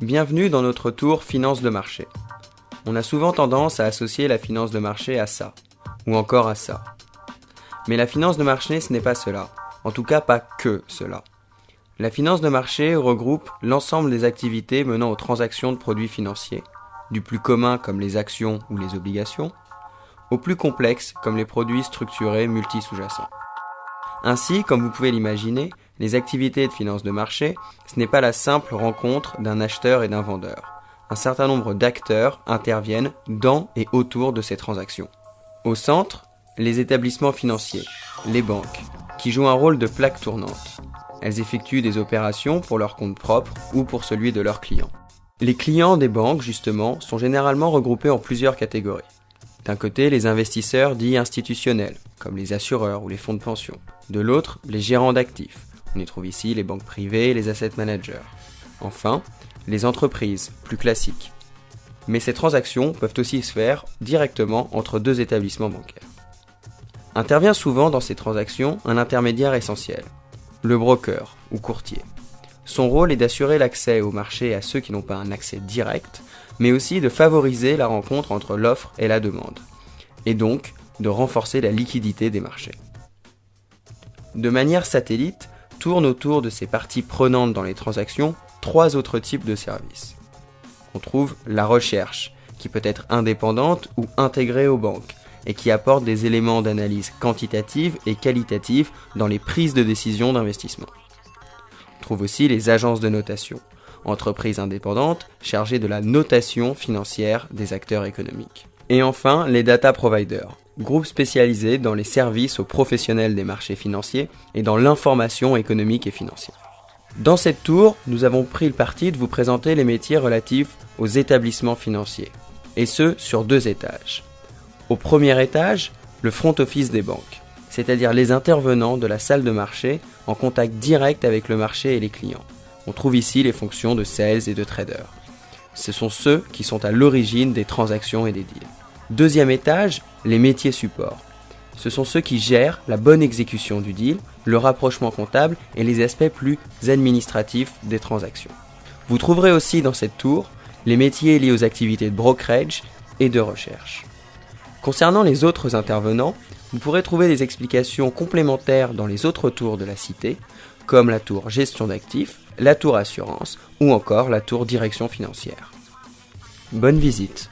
Bienvenue dans notre tour finance de marché. On a souvent tendance à associer la finance de marché à ça, ou encore à ça. Mais la finance de marché, ce n'est pas cela, en tout cas pas que cela. La finance de marché regroupe l'ensemble des activités menant aux transactions de produits financiers, du plus commun comme les actions ou les obligations, au plus complexe comme les produits structurés multi-sous-jacents. Ainsi, comme vous pouvez l'imaginer, les activités de finance de marché, ce n'est pas la simple rencontre d'un acheteur et d'un vendeur. Un certain nombre d'acteurs interviennent dans et autour de ces transactions. Au centre, les établissements financiers, les banques, qui jouent un rôle de plaque tournante. Elles effectuent des opérations pour leur compte propre ou pour celui de leurs clients. Les clients des banques, justement, sont généralement regroupés en plusieurs catégories. D'un côté, les investisseurs dits institutionnels, comme les assureurs ou les fonds de pension. De l'autre, les gérants d'actifs. On y trouve ici les banques privées et les asset managers. Enfin, les entreprises, plus classiques. Mais ces transactions peuvent aussi se faire directement entre deux établissements bancaires. Intervient souvent dans ces transactions un intermédiaire essentiel, le broker ou courtier. Son rôle est d'assurer l'accès au marché à ceux qui n'ont pas un accès direct, mais aussi de favoriser la rencontre entre l'offre et la demande, et donc de renforcer la liquidité des marchés. De manière satellite, tournent autour de ces parties prenantes dans les transactions trois autres types de services. On trouve la recherche, qui peut être indépendante ou intégrée aux banques, et qui apporte des éléments d'analyse quantitative et qualitative dans les prises de décision d'investissement. On trouve aussi les agences de notation, entreprises indépendantes chargées de la notation financière des acteurs économiques. Et enfin, les data providers, groupes spécialisés dans les services aux professionnels des marchés financiers et dans l'information économique et financière. Dans cette tour, nous avons pris le parti de vous présenter les métiers relatifs aux établissements financiers, et ce sur 2 étages. Au premier étage, le front office des banques, c'est-à-dire les intervenants de la salle de marché en contact direct avec le marché et les clients. On trouve ici les fonctions de sales et de traders. Ce sont ceux qui sont à l'origine des transactions et des deals. Deuxième étage, les métiers support. Ce sont ceux qui gèrent la bonne exécution du deal, le rapprochement comptable et les aspects plus administratifs des transactions. Vous trouverez aussi dans cette tour les métiers liés aux activités de brokerage et de recherche. Concernant les autres intervenants, vous pourrez trouver des explications complémentaires dans les autres tours de la cité, comme la tour gestion d'actifs, la tour assurance ou encore la tour direction financière. Bonne visite!